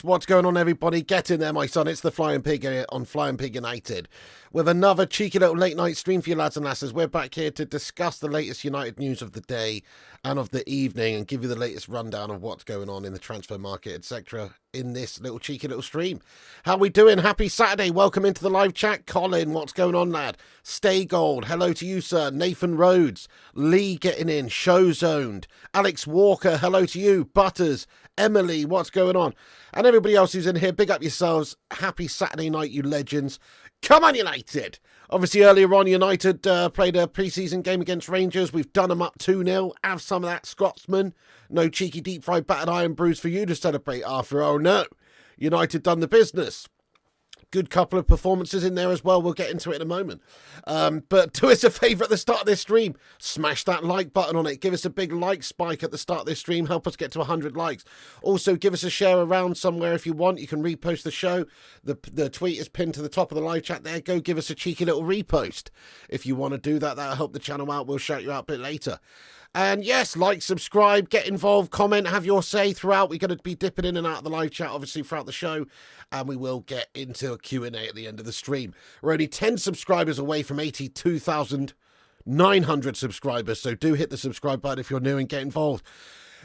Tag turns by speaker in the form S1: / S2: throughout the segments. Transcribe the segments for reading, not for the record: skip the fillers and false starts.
S1: What's going on, everybody? Get in there, my son. It's the Flying Pig here on Flying Pig United with another cheeky little late night stream for you lads and lasses. We're back here to discuss the latest United news of the day and of the evening and give you the latest rundown of what's going on in the transfer market, etc. in this little cheeky little stream. How we doing? Happy Saturday. Welcome into the live chat. Colin, what's going on, lad? Stay Gold. Hello to you, sir. Nathan Rhodes. Lee getting in. Show Zoned. Alex Walker. Hello to you. Butters. Emily, what's going on? And everybody else who's in here, big up yourselves. Happy Saturday night, you legends. Come on, United! Obviously, earlier on, United played a pre-season game against Rangers. We've done them up 2-0. Have some of that Scotsman. No cheeky deep-fried battered iron brews for you to celebrate after. Oh, no. United done the business. Good couple of performances in there as well. We'll get into it in a moment. But do us a favour at the start of this stream. Smash that like button on it. Give us a big like spike at the start of this stream. Help us get to 100 likes. Also, give us a share around somewhere if you want. You can repost the show. The tweet is pinned to the top of the live chat there. Go give us a cheeky little repost. If you want to do that, that'll help the channel out. We'll shout you out a bit later. And yes, like, subscribe, get involved, comment, have your say throughout. We're going to be dipping in and out of the live chat, obviously, throughout the show. And we will get into a Q&A at the end of the stream. We're only 10 subscribers away from 82,900 subscribers. So do hit the subscribe button if you're new and get involved.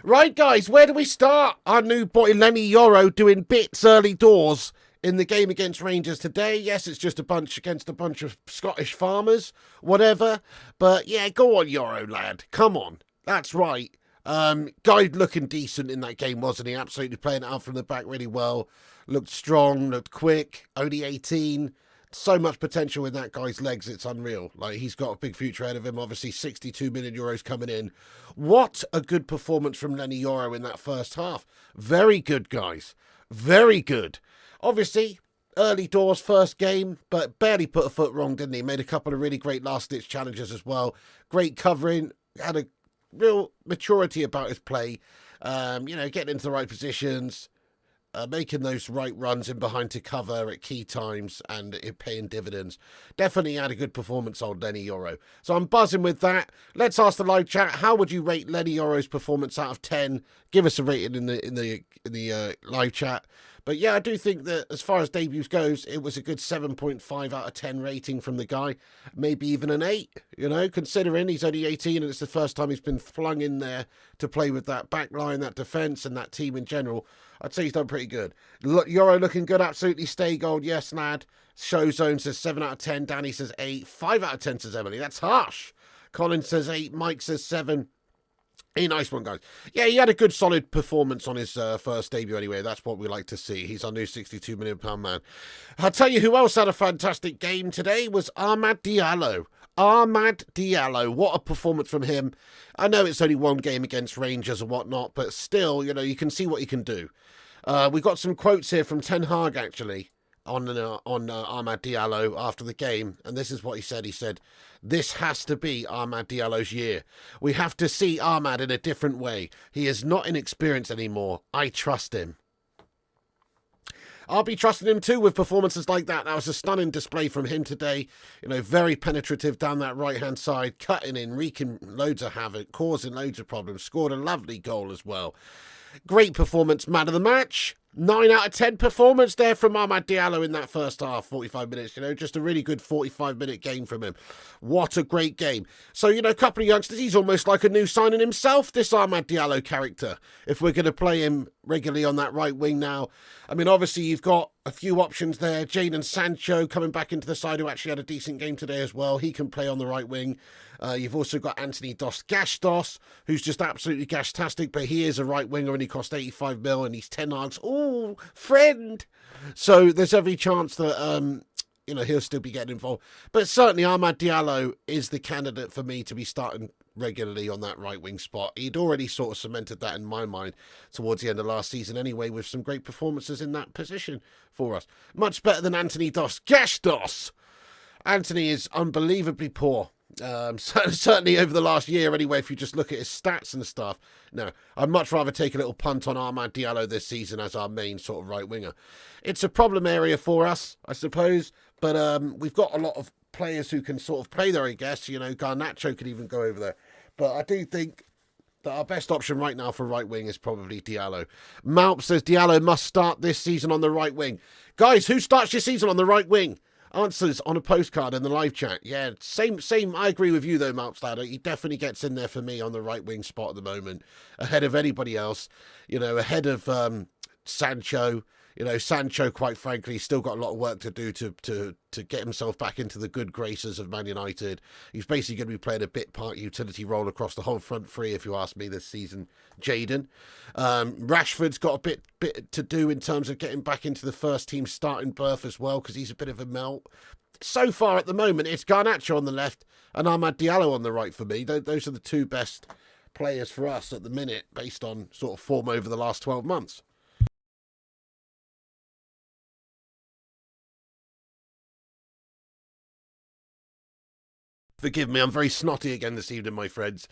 S1: Right, guys, where do we start? Our new boy, Leny Yoro, doing bits early doors in the game against Rangers today. Yes, it's just against a bunch of Scottish farmers, whatever. But yeah, go on, Yoro, lad. Come on. That's right. Guy looking decent in that game, wasn't he? Absolutely playing it out from the back really well. Looked strong, looked quick, only 18. So much potential in that guy's legs, it's unreal. Like, he's got a big future ahead of him. Obviously, 62 million euros coming in. What a good performance from Leny Yoro in that first half. Very good, guys. Very good. Obviously, early doors, first game, but barely put a foot wrong, didn't he? Made a couple of really great last-ditch challenges as well. Great covering, had a real maturity about his play. Getting into the right positions, making those right runs in behind to cover at key times and it paying dividends. Definitely had a good performance, old Leny Yoro. So I'm buzzing with that. Let's ask the live chat. How would you rate Leny Yoro's performance out of 10? Give us a rating in the live chat. But yeah, I do think that as far as debuts goes, it was a good 7.5 out of 10 rating from the guy. Maybe even an 8, considering he's only 18 and it's the first time he's been flung in there to play with that back line, that defence and that team in general. I'd say he's done pretty good. Yoro looking good, absolutely. Stay Gold, yes, lad. Show Zone says 7 out of 10. Danny says 8. 5 out of 10 says Emily. That's harsh. Colin says 8. Mike says 7. A nice one, guys. Yeah, he had a good, solid performance on his first debut anyway. That's what we like to see. He's our new £62 million man. I'll tell you who else had a fantastic game today was Amad Diallo. Amad Diallo. What a performance from him. I know it's only one game against Rangers and whatnot, but still, you can see what he can do. We got some quotes here from Ten Hag, actually, on Amad Diallo after the game, and this is what he said. He said, "This has to be Amad Diallo's year. We have to see Amad in a different way. He is not inexperienced anymore. I trust him." I'll be trusting him too with performances like that. That was a stunning display from him today. Very penetrative down that right-hand side, cutting in, wreaking loads of havoc, causing loads of problems, scored a lovely goal as well. Great performance, man of the match. 9 out of 10 performance there from Amad Diallo in that first half, 45 minutes, just a really good 45-minute game from him. What a great game. So, a couple of youngsters, he's almost like a new signing himself, this Amad Diallo character, if we're going to play him regularly on that right wing now. I mean, obviously, you've got a few options there. Jadon Sancho coming back into the side, who actually had a decent game today as well. He can play on the right wing. You've also got Anthony Dos Gastos, who's just absolutely gastastic, but he is a right winger and he cost 85 mil and he's 10 Hag's. Ooh, friend. So there's every chance that you know, he'll still be getting involved. But certainly Amad Diallo is the candidate for me to be starting regularly on that right wing spot. He'd already sort of cemented that in my mind towards the end of last season anyway, with some great performances in that position for us. Much better than Anthony Dos Gastos. Anthony is unbelievably poor. Certainly over the last year anyway, if you just look at his stats and stuff. No, I'd much rather take a little punt on Amad Diallo this season as our main sort of right winger. It's a problem area for us, I suppose, but we've got a lot of players who can sort of play there, I guess. You know, Garnacho could even go over there. But I do think that our best option right now for right wing is probably Diallo. Malp says Diallo must start this season on the right wing. Guys, who starts your season on the right wing? Answers on a postcard in the live chat. Yeah, same. I agree with you though, Malpstad. He definitely gets in there for me on the right wing spot at the moment, ahead of anybody else. You know, ahead of Sancho. You know, Sancho, quite frankly, still got a lot of work to do to get himself back into the good graces of Man United. He's basically going to be playing a bit part utility role across the whole front three, if you ask me, this season. Jadon. Rashford's got a bit to do in terms of getting back into the first team starting berth as well, because he's a bit of a melt. So far at the moment, it's Garnacho on the left and Amad Diallo on the right for me. Those are the two best players for us at the minute, based on sort of form over the last 12 months. Forgive me, I'm very snotty again this evening, my friends.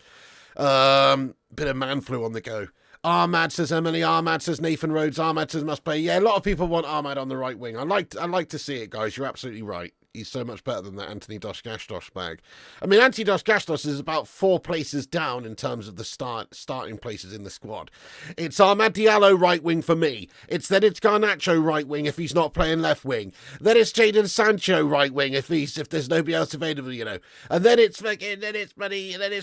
S1: Bit of man flu on the go. Ahmad says Emily. Ahmad says Nathan Rhodes. Ahmad says must play. Yeah, a lot of people want Ahmad on the right wing. I like to see it, guys. You're absolutely right. He's so much better than that Anthony Dos Gastos bag. I mean, Anthony Dos Gastos is about 4 places down in terms of the starting places in the squad. It's Amad Diallo right wing for me. It's Garnacho right wing if he's not playing left wing. Then it's Jadon Sancho right wing if there's nobody else available, you know. And then it's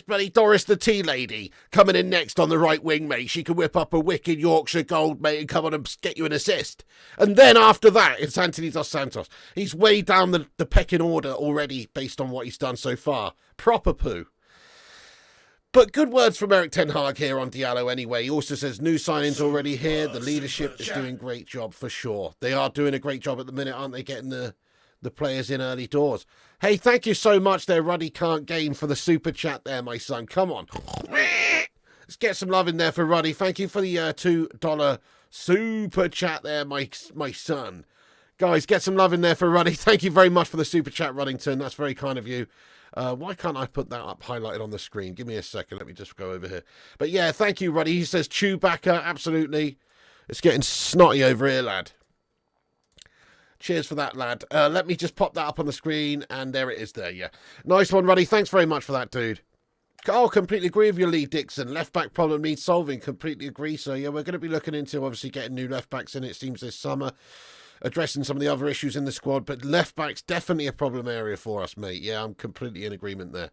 S1: bloody Doris the tea lady coming in next on the right wing, mate. She can whip up a wicked Yorkshire gold, mate, and come on and get you an assist. And then after that, it's Anthony Dos Santos. He's way down the pecking order already based on what he's done so far. Proper poo. But good words from Eric Ten Hag here on Diallo anyway. He also says new signings already here. The leadership is doing a great job for sure. They are doing a great job at the minute, aren't they? Getting the players in early doors. Hey, thank you so much there, Ruddy Can't Game, for the super chat there, my son. Come on. Let's get some love in there for Ruddy. Thank you for the $2 super chat there, my son. Guys, get some love in there for Ruddy. Thank you very much for the super chat, Ruddington. That's very kind of you. Why can't I put that up highlighted on the screen? Give me a second. Let me just go over here. But yeah, thank you, Ruddy. He says Chewbacca. Absolutely. It's getting snotty over here, lad. Cheers for that, lad. Let me just pop that up on the screen. And there it is there, yeah. Nice one, Ruddy. Thanks very much for that, dude. Oh, completely agree with you, Lee Dixon. Left-back problem needs solving. Completely agree. So, yeah, we're going to be looking into, obviously, getting new left-backs in, it seems, this summer. Addressing some of the other issues in the squad, but left-back's definitely a problem area for us, mate. Yeah, I'm completely in agreement there.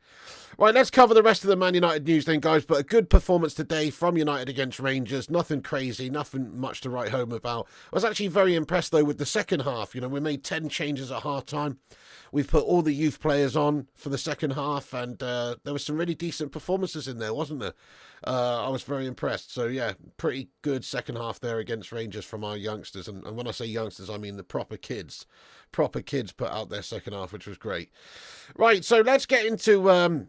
S1: Right, let's cover the rest of the Man United news then, guys, but a good performance today from United against Rangers. Nothing crazy, nothing much to write home about. I was actually very impressed, though, with the second half. You know, we made 10 changes at half-time. We've put all the youth players on for the second half, and there were some really decent performances in there, wasn't there? I was very impressed. So, yeah, pretty good second half there against Rangers from our youngsters. And when I say youngsters, I mean the proper kids. Proper kids put out their second half, which was great. Right, so let's get into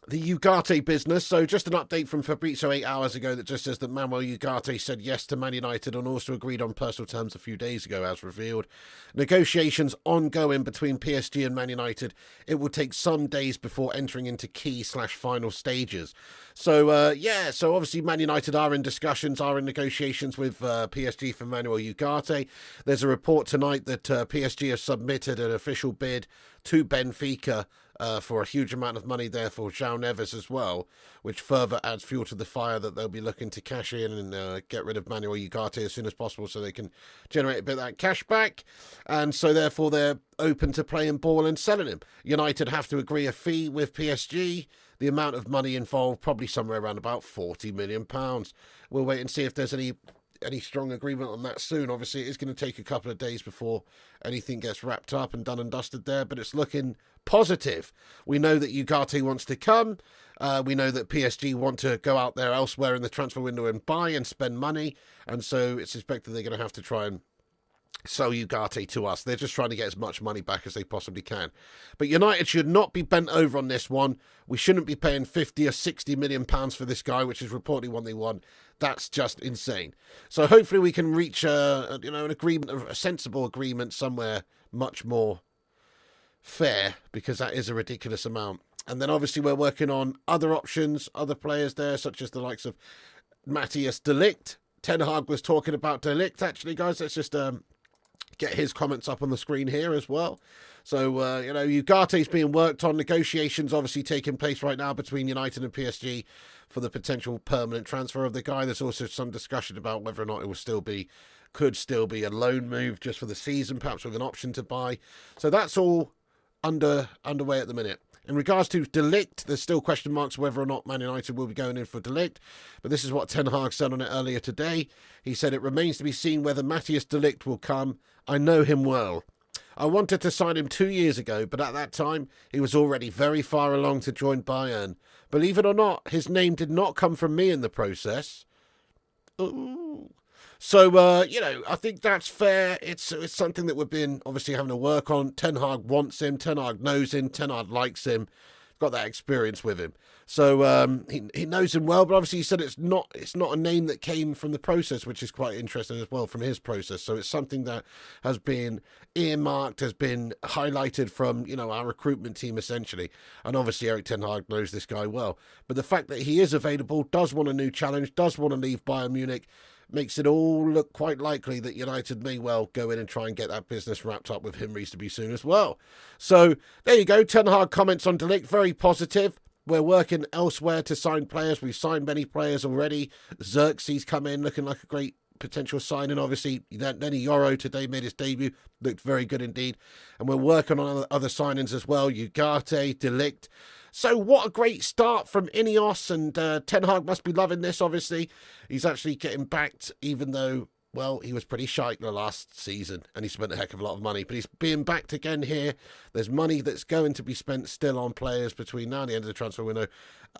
S1: the Ugarte business. So just an update from Fabrizio 8 hours ago that just says that Manuel Ugarte said yes to Man United and also agreed on personal terms a few days ago, as revealed. Negotiations ongoing between PSG and Man United. It will take some days before entering into key/final stages. So, yeah, so obviously Man United are in discussions, are in negotiations with PSG for Manuel Ugarte. There's a report tonight that PSG have submitted an official bid to Benfica for a huge amount of money there for João Neves as well, which further adds fuel to the fire that they'll be looking to cash in and get rid of Manuel Ugarte as soon as possible so they can generate a bit of that cash back. And so therefore they're open to playing ball and selling him. United have to agree a fee with PSG. The amount of money involved, probably somewhere around about £40 million. We'll wait and see if there's any strong agreement on that soon. Obviously, it is going to take a couple of days before anything gets wrapped up and done and dusted there, but it's looking positive. We know that Ugarte wants to come. We know that PSG want to go out there elsewhere in the transfer window and buy and spend money, and so it's expected they're going to have to try and sell Ugarte to us. They're just trying to get as much money back as they possibly can. But United should not be bent over on this one. We shouldn't be paying 50 or 60 million pounds for this guy, which is reportedly what they want. That's just insane. So hopefully we can reach an agreement, a sensible agreement somewhere much more fair, because that is a ridiculous amount. And then obviously we're working on other options, other players there, such as the likes of Matthias de Ligt. Ten Hag was talking about de Ligt, actually, guys. Let's just get his comments up on the screen here as well. So, Ugarte's being worked on. Negotiations obviously taking place right now between United and PSG for the potential permanent transfer of the guy. There's also some discussion about whether or not it could still be a loan move just for the season, perhaps with an option to buy. So that's all underway at the minute. In regards to de Ligt, there's still question marks whether or not Man United will be going in for de Ligt. But this is what Ten Hag said on it earlier today. He said, "It remains to be seen whether Matthias de Ligt will come. I know him well. I wanted to sign him 2 years ago, but at that time, he was already very far along to join Bayern. Believe it or not, his name did not come from me in the process." Ooh. So, I think that's fair. It's something that we've been obviously having to work on. Ten Hag wants him. Ten Hag knows him. Ten Hag likes him. Got that experience with him. So he knows him well, but obviously he said it's not a name that came from the process, which is quite interesting as well from his process. So it's something that has been earmarked, has been highlighted from, our recruitment team essentially. And obviously Erik ten Hag knows this guy well. But the fact that he is available, does want a new challenge, does want to leave Bayern Munich, makes it all look quite likely that United may well go in and try and get that business wrapped up with him reasonably soon as well. So there you go. Ten Hag comments on de Ligt, very positive. We're working elsewhere to sign players. We've signed many players already. Xerxes come in looking like a great potential signing. Obviously, Leny Yoro today made his debut. Looked very good indeed. And we're working on other signings as well. Ugarte, de Ligt. So what a great start from Ineos, and Ten Hag must be loving this, obviously. He's actually getting backed, even though, well, he was pretty shite the last season, and he spent a heck of a lot of money. But he's being backed again here. There's money that's going to be spent still on players between now and the end of the transfer window.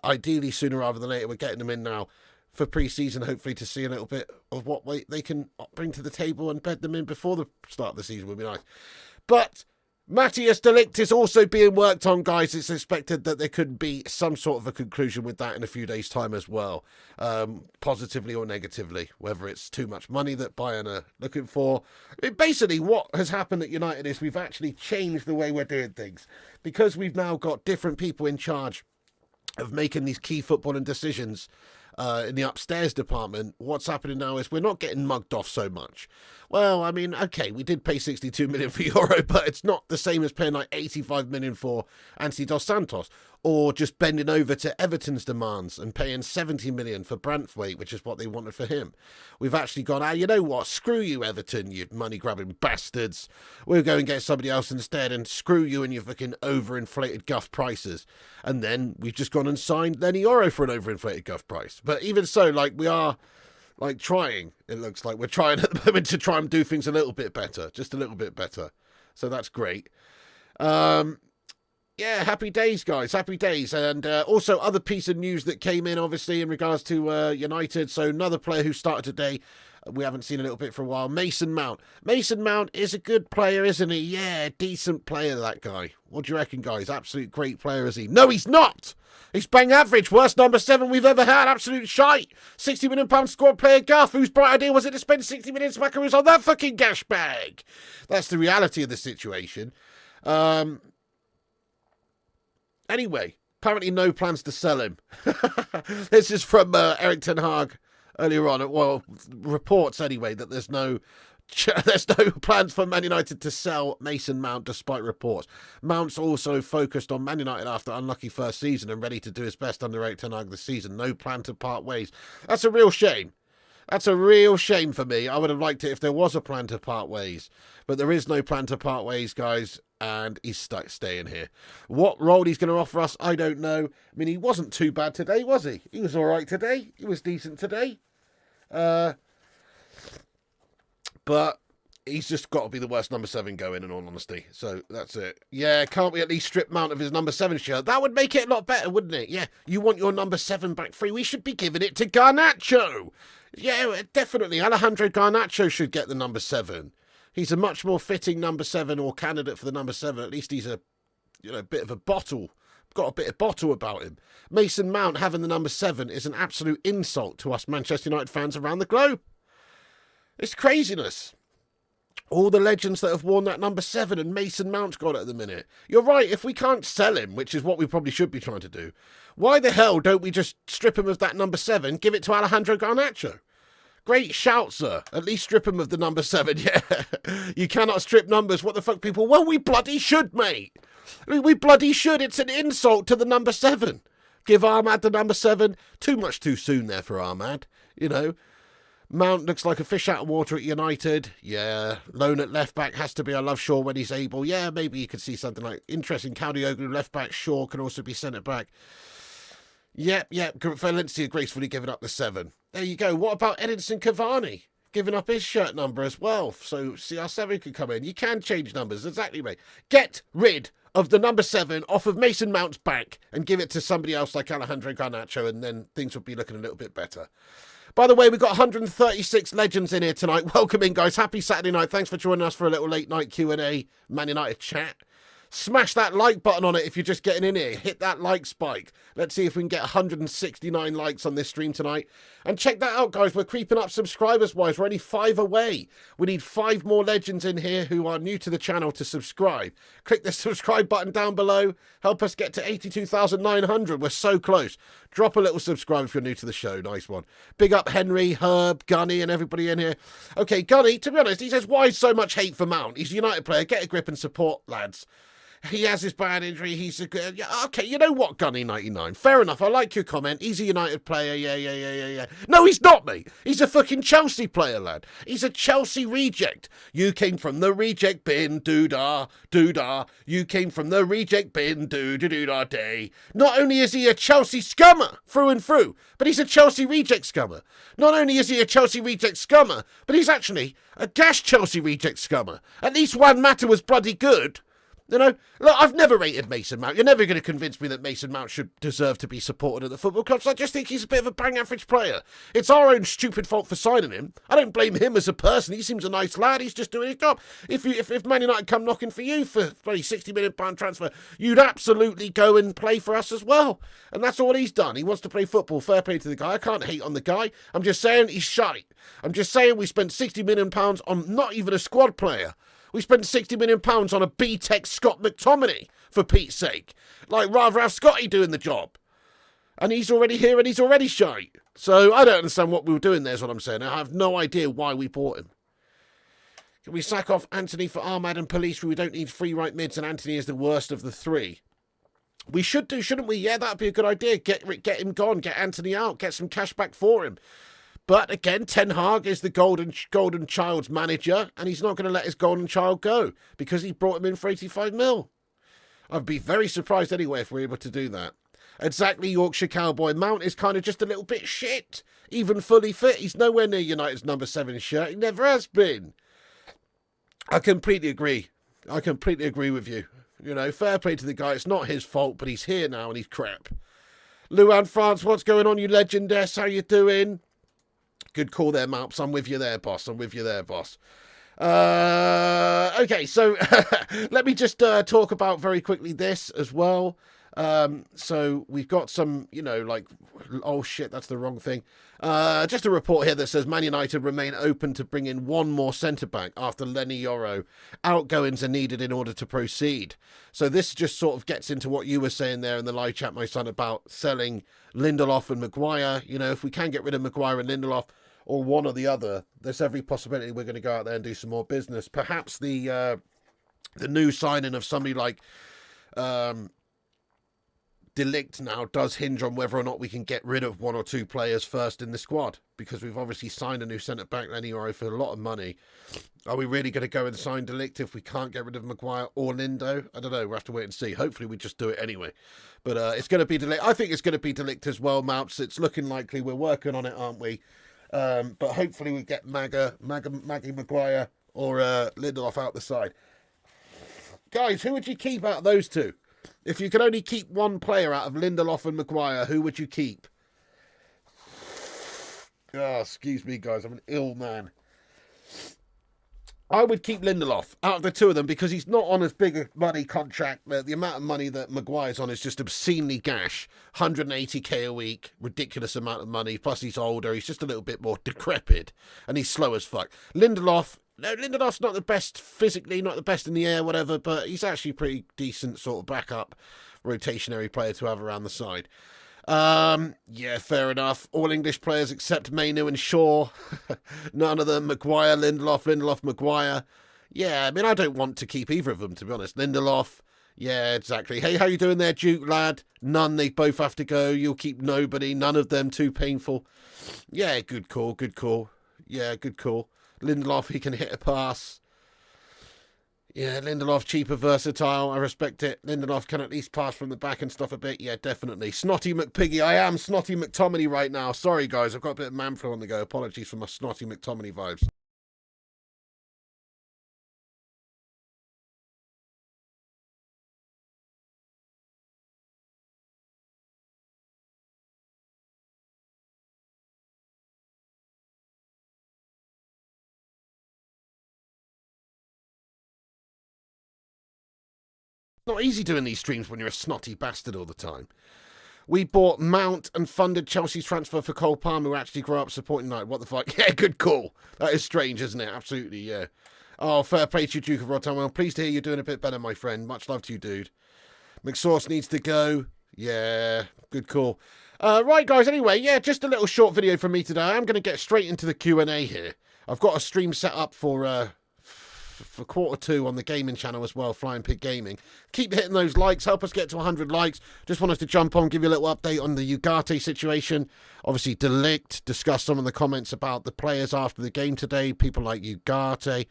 S1: Ideally, sooner rather than later, we're getting them in now for pre-season, hopefully, to see a little bit of what they can bring to the table and bed them in before the start of the season would be nice. But Matthias de Ligt is also being worked on, guys. It's expected that there could be some sort of a conclusion with that in a few days' time as well, positively or negatively, whether it's too much money that Bayern are looking for. Basically, what has happened at United is we've actually changed the way we're doing things, because we've now got different people in charge of making these key footballing decisions. In the upstairs department, what's happening now is we're not getting mugged off so much. Well, I mean, okay, we did pay 62 million for Yoro, but it's not the same as paying like 85 million for Anthony Dos Santos, or just bending over to Everton's demands and paying 70 million for Branthwaite, which is what they wanted for him. We've actually gone, you know what, screw you, Everton, you money-grabbing bastards. We'll go and get somebody else instead, and screw you and your fucking overinflated guff prices. And then we've just gone and signed Leny Yoro for an overinflated guff price. But even so, we are trying, it looks like we're trying at the moment to try and do things a little bit better, just a little bit better. So that's great. Yeah, happy days, guys, happy days. And also other piece of news that came in, obviously, in regards to United. So another player who started today, we haven't seen a little bit for a while, Mason Mount. Mason Mount is a good player, isn't he? Yeah, decent player, that guy. What do you reckon, guys? Absolute great player, is he? No, he's not! He's bang average, worst number 7 we've ever had, absolute shite. £60 million squad player guff, whose bright idea was it to spend 60 million smackaroos on that fucking gash bag? That's the reality of the situation. Anyway, apparently no plans to sell him. This is from Erik ten Hag earlier on. Well, reports anyway that there's no plans for Man United to sell Mason Mount, despite reports. Mount's also focused on Man United after unlucky first season and ready to do his best under Erik ten Hag this season. No plan to part ways. That's a real shame. That's a real shame for me. I would have liked it if there was a plan to part ways. But there is no plan to part ways, guys, and he's stuck staying here. What role he's going to offer us, I don't know. I mean, he wasn't too bad today, was he? He was all right today. He was decent today. But he's just got to be the worst number 7 going, in all honesty. So that's it. Yeah, can't we at least strip Mount of his number 7 shirt? That would make it a lot better, wouldn't it? Yeah, you want your number 7 back free. We should be giving it to Garnacho. Yeah, definitely. Alejandro Garnacho should get the number 7. He's a much more fitting number 7 or candidate for the number 7. At least he's a bit of a bottle. Got a bit of bottle about him. Mason Mount having the number 7 is an absolute insult to us Manchester United fans around the globe. It's craziness. All the legends that have worn that number 7, and Mason Mount's got it at the minute. You're right, if we can't sell him, which is what we probably should be trying to do, why the hell don't we just strip him of that number 7, give it to Alejandro Garnacho? Great shout, sir. At least strip him of the number 7. Yeah, you cannot strip numbers. What the fuck, people? Well, we bloody should, mate. We bloody should. It's an insult to the number 7. Give Ahmad the number 7. Too much too soon there for Ahmad, you know. Mount looks like a fish out of water at United. Yeah. Loan at left-back has to be. I love Shaw when he's able. Yeah, maybe you could see something like interesting. Kadioglu left-back. Shaw can also be centre-back. Yep. Valencia gracefully giving up the 7. There you go. What about Edinson Cavani? Giving up his shirt number as well. So CR7 could come in. You can change numbers. Exactly, mate. Get rid of the number 7 off of Mason Mount's back and give it to somebody else like Alejandro Garnacho, and then things would be looking a little bit better. By the way, we've got 136 legends in here tonight. Welcome in, guys. Happy Saturday night. Thanks for joining us for a little late night Q&A Man United chat. Smash that like button on it if you're just getting in here. Hit that like spike. Let's see if we can get 169 likes on this stream tonight. And check that out, guys. We're creeping up subscribers-wise. We're only 5 away. We need 5 more legends in here who are new to the channel to subscribe. Click the subscribe button down below. Help us get to 82,900. We're so close. Drop a little subscribe if you're new to the show. Nice one. Big up Henry, Herb, Gunny, and everybody in here. Okay, Gunny, to be honest, he says, why so much hate for Mount? He's a United player. Get a grip and support, lads. He has his bad injury. He's a good... Yeah, okay, you know what, Gunny99? Fair enough. I like your comment. He's a United player. Yeah. No, he's not, mate. He's a fucking Chelsea player, lad. He's a Chelsea reject. You came from the reject bin. Doo-dah. You came from the reject bin. Doo-dah day. Not only is he a Chelsea scummer through and through, but he's a Chelsea reject scummer. Not only is he a Chelsea reject scummer, but he's actually a gas Chelsea reject scummer. At least Juan Mata was bloody good. You know, look, I've never rated Mason Mount. You're never going to convince me that Mason Mount should deserve to be supported at the football clubs. I just think he's a bit of a bang average player. It's our own stupid fault for signing him. I don't blame him as a person. He seems a nice lad. He's just doing his job. If Man United come knocking for you for bloody £60 million transfer, you'd absolutely go and play for us as well. And that's all he's done. He wants to play football. Fair play to the guy. I can't hate on the guy. I'm just saying he's shite. I'm just saying we spent £60 million on not even a squad player. We spent £60 million on a B-Tech Scott McTominay, for Pete's sake. Like, rather have Scotty doing the job. And he's already here and he's already shite. So I don't understand what we were doing there is what I'm saying. I have no idea why we bought him. Can we sack off Anthony for Ahmad and Police? We don't need free right mids and Anthony is the worst of the 3. We should do, shouldn't we? Yeah, that'd be a good idea. Get him gone. Get Anthony out. Get some cash back for him. But again, Ten Hag is the golden child's manager, and he's not going to let his golden child go because he brought him in for 85 mil. I'd be very surprised anyway if we're able to do that. Exactly, Yorkshire Cowboy. Mount is kind of just a little bit shit. Even fully fit, he's nowhere near United's number 7 shirt. He never has been. I completely agree. I completely agree with you. You know, fair play to the guy. It's not his fault, but he's here now and he's crap. Luan France, what's going on, you legendess? How you doing? Good call there, Malps. I'm with you there, boss. Okay, so let me just talk about very quickly this as well. So we've got some, you know, like, oh shit, that's the wrong thing. Just a report here that says Man United remain open to bring in one more centre-back after Leny Yoro. Outgoings are needed in order to proceed. So this just sort of gets into what you were saying there in the live chat, my son, about selling Lindelof and Maguire. You know, if we can get rid of Maguire and Lindelof, or one or the other, there's every possibility we're going to go out there and do some more business. Perhaps the new signing of somebody like Ligt now does hinge on whether or not we can get rid of 1 or 2 players first in the squad, because we've obviously signed a new centre-back, Leny Yoro, for a lot of money. Are we really going to go and sign Ligt if we can't get rid of Maguire or Lindo? I don't know. We'll have to wait and see. Hopefully we just do it anyway. But it's going to be Ligt. I think it's going to be Ligt as well, Mounts. It's looking likely. We're working on it, aren't we? But hopefully we get Maggie Maguire or Lindelof out the side. Guys, who would you keep out of those 2? If you could only keep one player out of Lindelof and Maguire, who would you keep? Oh, excuse me, guys. I'm an ill man. I would keep Lindelof out of the two of them because he's not on as big a money contract. The amount of money that Maguire's on is just obscenely gash. 180k a week, ridiculous amount of money. Plus he's older. He's just a little bit more decrepit and he's slow as fuck. Lindelof's not the best physically, not the best in the air, whatever, but he's actually pretty decent sort of backup rotationary player to have around the side. Yeah, fair enough. All English players except Mainu and Shaw. None of them. Maguire, Lindelof, Maguire. Yeah, I mean, I don't want to keep either of them, to be honest. Lindelof, yeah, exactly. Hey, how you doing there, Duke, lad? None, they both have to go. You'll keep nobody. None of them too painful. Yeah, good call, good call. Yeah, good call. Lindelof, he can hit a pass. Yeah, Lindelof, cheaper, versatile. I respect it. Lindelof can at least pass from the back and stuff a bit. Yeah, definitely. Snotty McPiggy. I am Snotty McTominay right now. Sorry, guys. I've got a bit of man flu on the go. Apologies for my Snotty McTominay vibes. Not easy doing these streams when you're a snotty bastard all the time. We bought Mount and funded Chelsea's transfer for Cole Palmer, who actually grew up supporting United. What the fuck? Yeah, good call. That is strange, isn't it? Absolutely, yeah. Oh, fair play to you, Duke of Rotterdam. Well, pleased to hear you're doing a bit better, my friend. Much love to you, dude. McSauce needs to go. Yeah, good call. Right, guys, anyway, yeah, just a little short video from me today. I'm going to get straight into the Q&A here. I've got a stream set up for Q2 on the gaming channel as well, Flying Pig Gaming. Keep hitting those likes, help us get to 100 likes. Just want us to jump on, give you a little update on the Ugarte situation. Obviously, Ligt, discuss some of the comments about the players after the game today. People like Ugarte,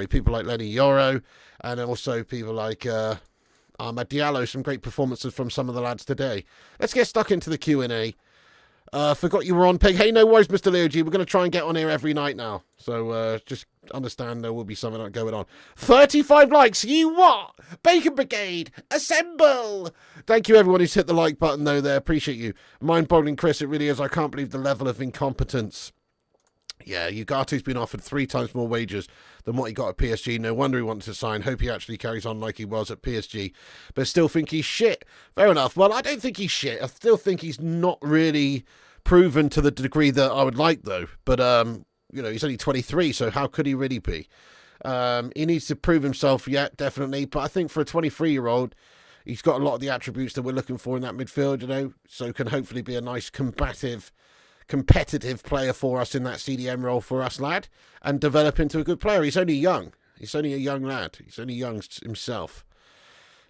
S1: people like Leny Yoro, and also people like Ahmad Diallo. Some great performances from some of the lads today. Let's get stuck into the Q&A. Forgot you were on, Pig. Hey, no worries, Mr. Leo G. We're going to try and get on here every night now. So just understand there will be something going on. 35 likes. You what? Bacon Brigade, assemble. Thank you, everyone who's hit the like button, though, there. Appreciate you. Mind-boggling, Chris. It really is. I can't believe the level of incompetence. Yeah, Ugarte's been offered 3 times more wages than what he got at PSG. No wonder he wanted to sign. Hope he actually carries on like he was at PSG. But still think he's shit. Fair enough. Well, I don't think he's shit. I still think he's not really proven to the degree that I would like, though. But, you know, he's only 23, so how could he really be? He needs to prove himself yet, definitely. But I think for a 23-year-old, he's got a lot of the attributes that we're looking for in that midfield, you know. So can hopefully be a nice competitive player for us in that CDM role for us, lad, and develop into a good player. He's only young. He's only a young lad. He's only young himself.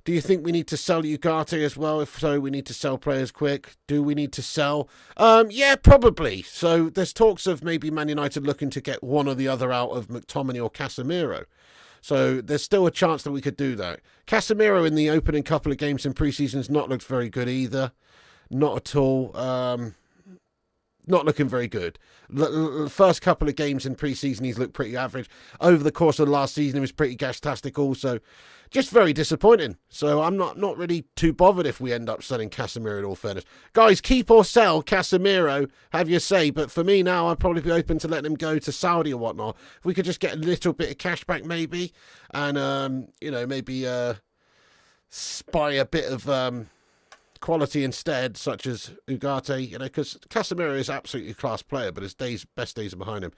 S1: Do you think we need to sell Ugarte as well? If so, we need to sell players quick. Do we need to sell? Yeah, probably. So there's talks of maybe Man United looking to get one or the other out of McTominay or Casemiro. So there's still a chance that we could do that. Casemiro in the opening couple of games in pre-season has not looked very good either. Not at all. Not looking very good. First couple of games in pre-season, he's looked pretty average. Over the course of the last season, he was pretty gas-tastic also. Just very disappointing. So I'm not really too bothered if we end up selling Casemiro, in all fairness. Guys, keep or sell Casemiro, have your say. But for me now, I'd probably be open to letting him go to Saudi or whatnot. If we could just get a little bit of cash back maybe. And, you know, maybe spy a bit of quality instead, such as Ugarte, you know, because Casemiro is absolutely a class player, but his best days are behind him.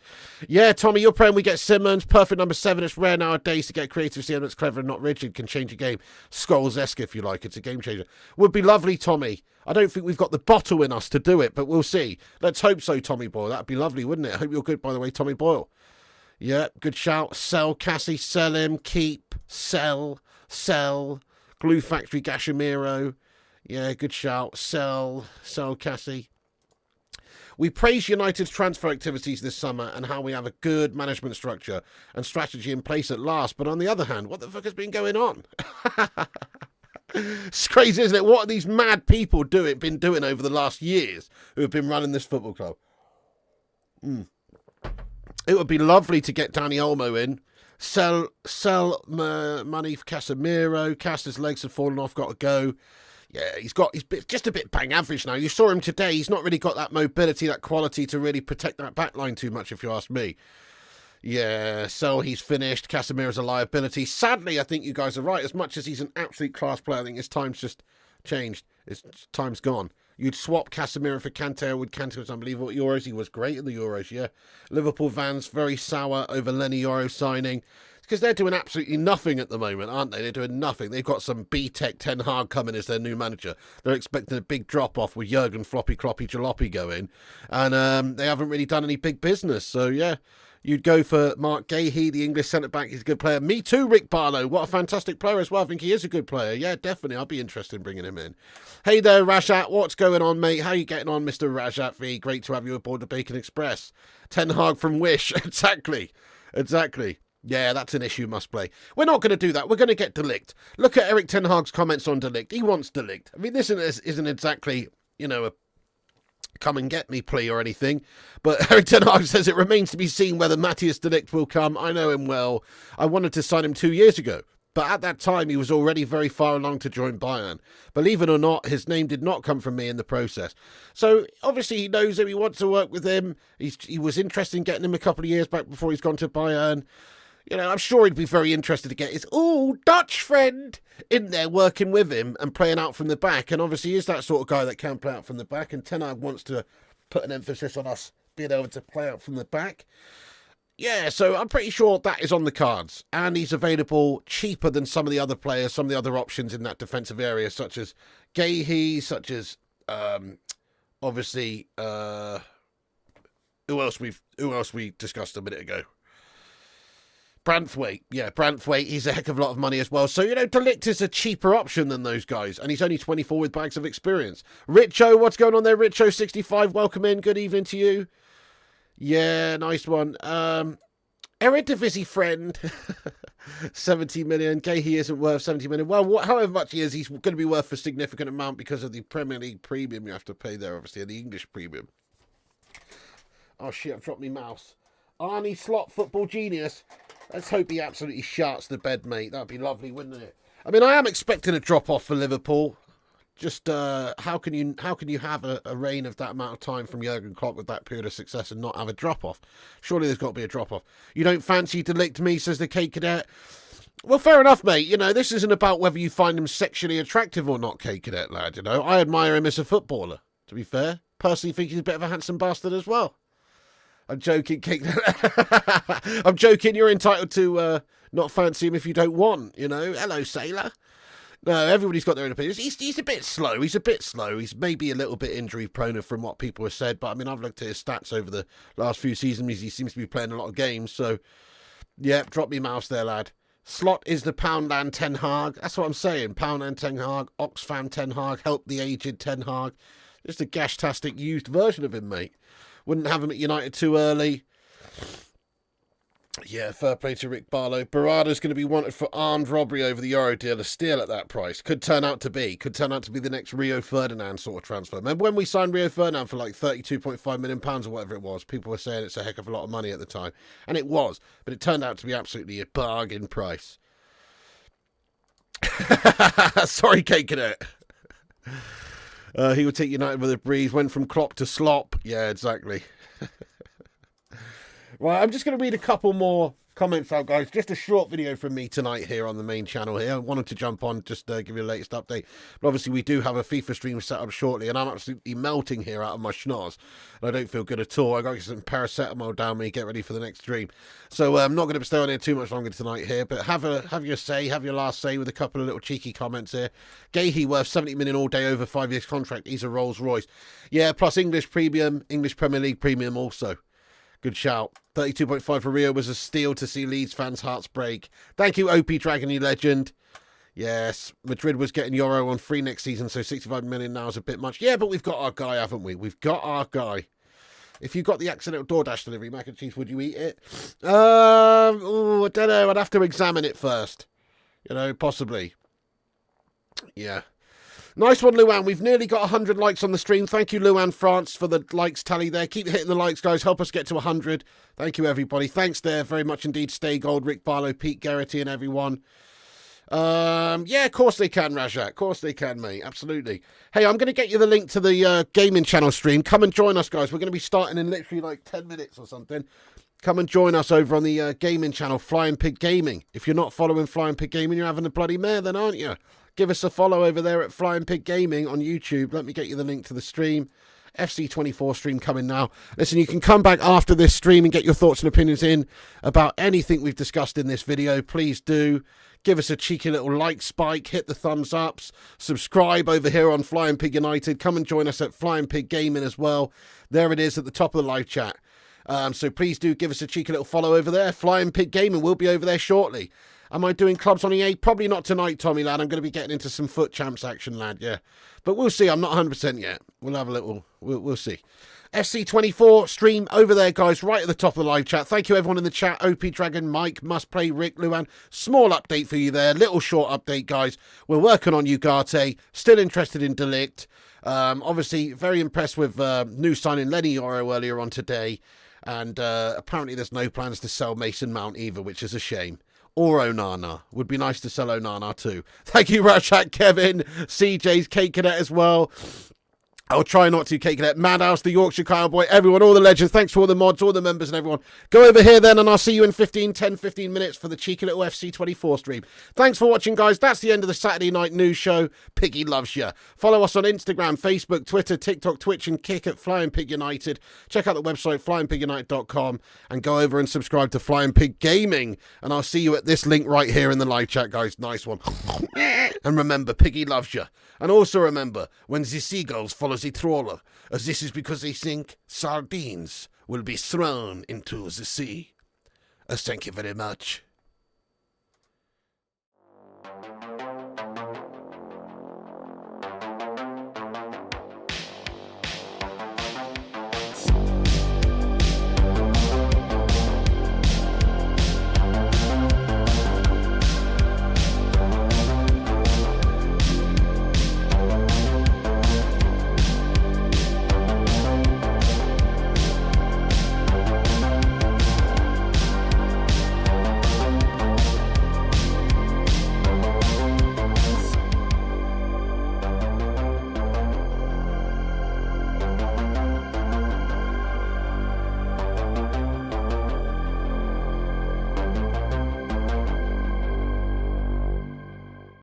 S1: Yeah, Tommy, you're praying we get Simmons, perfect number 7. It's rare nowadays to get creative CM that's clever and not rigid, can change a game. Scholes-esque, if you like. It's a game changer. Would be lovely, Tommy. I don't think we've got the bottle in us to do it, but we'll see. Let's hope so, Tommy Boyle. That'd be lovely, wouldn't it? I hope you're good, by the way, Tommy Boyle. Yeah, good shout. Sell Cassie, sell him, keep, sell. Glue Factory, Gashimiro. Yeah, good shout. Sell Cassie. We praise United's transfer activities this summer and how we have a good management structure and strategy in place at last. But on the other hand, what the fuck has been going on? It's crazy, isn't it? What are these mad people been doing over the last years who have been running this football club? It would be lovely to get Danny Olmo in. Sell money for Casemiro. Caster's legs have fallen off, got to go. Yeah, he's just a bit bang average now. You saw him today. He's not really got that mobility, that quality to really protect that back line too much, if you ask me. Yeah, so he's finished. Casemiro's a liability. Sadly, I think you guys are right. As much as he's an absolute class player, I think his time's just changed. His time's gone. You'd swap Casemiro for Kante. With Kante was unbelievable at Euros. He was great at the Euros, yeah. Liverpool fans very sour over Leny Yoro signing. It's because they're doing absolutely nothing at the moment, aren't they? They're doing nothing. They've got some B-Tech Ten Hag coming as their new manager. They're expecting a big drop-off with Jurgen Floppy Cloppy Jalopy going. And they haven't really done any big business. So, yeah. You'd go for Mark Gahey, the English centre-back. He's a good player. Me too, Rick Barlow. What a fantastic player as well. I think he is a good player. Yeah, definitely. I'll be interested in bringing him in. Hey there, Rajat. What's going on, mate? How you getting on, Mr. Rajat V? Great to have you aboard the Bacon Express. Ten Hag from Wish. Exactly. Yeah, that's an issue must play. We're not going to do that. We're going to get Ligt. Look at Eric Ten Hag's comments on Ligt. He wants Ligt. I mean, this isn't exactly, a come and get me plea or anything, but Eric Ten Hag says it remains to be seen whether Matthias de Ligt will come. I know him well. I wanted to sign him 2 years ago, but at that time he was already very far along to join Bayern. Believe it or not, his name did not come from me in the process. So obviously he knows him. He wants to work with him. He was interested in getting him a couple of years back before he's gone to Bayern. I'm sure he'd be very interested to get his Dutch friend in there working with him and playing out from the back. And obviously he's that sort of guy that can play out from the back. And Ten Hag wants to put an emphasis on us being able to play out from the back. Yeah, so I'm pretty sure that is on the cards. And he's available cheaper than some of the other players, some of the other options in that defensive area, such as Gahey, such as, obviously, who else we discussed a minute ago? Branthwaite, he's a heck of a lot of money as well. So, de Ligt is a cheaper option than those guys, and he's only 24 with bags of experience. Richo, what's going on there? Richo65, welcome in. Good evening to you. Yeah, nice one. Eredivisie friend, 70 million. Gahey isn't worth 70 million. Well, however much he is, he's going to be worth a significant amount because of the Premier League premium you have to pay there, obviously, and the English premium. Oh, shit, I've dropped my mouse. Arnie Slot, football genius. Let's hope he absolutely sharts the bed, mate. That'd be lovely, wouldn't it? I mean, I am expecting a drop-off for Liverpool. Just how can you have a reign of that amount of time from Jurgen Klopp with that period of success and not have a drop-off? Surely there's got to be a drop-off. You don't fancy de Ligt me, says the K Cadet. Well, fair enough, mate. This isn't about whether you find him sexually attractive or not, K Cadet lad. I admire him as a footballer, to be fair. Personally think he's a bit of a handsome bastard as well. I'm joking, Kate. I'm joking. You're entitled to not fancy him if you don't want, Hello, sailor. No, everybody's got their own opinions. He's a bit slow. He's maybe a little bit injury prone from what people have said. But, I mean, I've looked at his stats over the last few seasons. He seems to be playing a lot of games. So, yeah, drop me mouse there, lad. Slot is the Poundland Ten Hag. That's what I'm saying. Poundland Ten Hag, Oxfam Ten Hag, help the aged Ten Hag. Just a gash-tastic used version of him, mate. Wouldn't have him at United too early. Yeah, fair play to Rick Barlow. Barada's going to be wanted for armed robbery over the Euro deal. A steal at that price. Could turn out to be the next Rio Ferdinand sort of transfer. Remember when we signed Rio Ferdinand for like £32.5 million or whatever it was? People were saying it's a heck of a lot of money at the time. And it was. But it turned out to be absolutely a bargain price. Sorry, Kate Cadet. He would take United with a breeze. Went from Klopp to slop. Yeah, exactly. Right, I'm just going to read a couple more comments out, guys. Just a short video from me tonight here on the main channel here. I wanted to jump on, just give you the latest update. But obviously, we do have a FIFA stream set up shortly, and I'm absolutely melting here out of my schnoz. And I don't feel good at all. I got to get some paracetamol down me, get ready for the next stream. So I'm not going to stay on here too much longer tonight here, but have your last say with a couple of little cheeky comments here. Gahey worth 70 million all day over 5 years contract. He's a Rolls Royce. Yeah, plus English premium, English Premier League premium also. Good shout. 32.5 for Rio was a steal to see Leeds fans' hearts break. Thank you, OP Dragony legend. Yes, Madrid was getting Yoro on free next season, so 65 million now is a bit much. Yeah, but we've got our guy, haven't we? We've got our guy. If you got the accidental DoorDash delivery mac and cheese, would you eat it? I don't know. I'd have to examine it first. Possibly. Yeah. Nice one, Luan. We've nearly got 100 likes on the stream. Thank you, Luan France, for the likes tally there. Keep hitting the likes, guys. Help us get to 100. Thank you, everybody. Thanks there very much indeed. Stay Gold, Rick Barlow, Pete Garrity, and everyone. Yeah, of course they can, Rajat. Of course they can, mate. Absolutely. Hey, I'm going to get you the link to the gaming channel stream. Come and join us, guys. We're going to be starting in literally like 10 minutes or something. come and join us over on the gaming channel, Flying Pig Gaming. If you're not following Flying Pig Gaming, you're having a bloody mare then, aren't you? Give us a follow over there at Flying Pig Gaming on YouTube. Let me get you the link to the stream. FC24 stream coming now. Listen, you can come back after this stream and get your thoughts and opinions in about anything we've discussed in this video. Please do. Give us a cheeky little like spike, hit the thumbs ups, subscribe over here on Flying Pig United. Come and join us at Flying Pig Gaming as well. There it is at the top of the live chat. So please do give us a cheeky little follow over there. Flying Pig Gaming will be over there shortly. Am I doing clubs on EA? Probably not tonight, Tommy, lad. I'm going to be getting into some foot champs action, lad, yeah. But we'll see. I'm not 100% yet. We'll have a little... We'll see. FC24 stream over there, guys, right at the top of the live chat. Thank you, everyone in the chat. OP Dragon, Mike, Must Play, Rick, Luan. Small update for you there. Little short update, guys. We're working on Ugarte. Still interested in Ligt. Obviously, very impressed with new signing Leny Yoro earlier on today. And apparently there's no plans to sell Mason Mount either, which is a shame. Or Onana. Would be nice to sell Onana too. Thank you, Rashak, Kevin, CJ's, Kate Cadet as well. I'll try not to, Kate Cadet, Madhouse, the Yorkshire Cowboy, everyone, all the legends. Thanks for all the mods, all the members and everyone. Go over here then and I'll see you in 15 minutes for the cheeky little FC24 stream. Thanks for watching, guys. That's the end of the Saturday night news show. Piggy loves you. Follow us on Instagram, Facebook, Twitter, TikTok, Twitch and Kick at Flying Pig United. Check out the website, flyingpigunited.com, and go over and subscribe to Flying Pig Gaming. And I'll see you at this link right here in the live chat, guys. Nice one. And remember, Piggy loves you. And also remember, when the seagulls follow the trawler, as this is because they think sardines will be thrown into the sea. Thank you very much.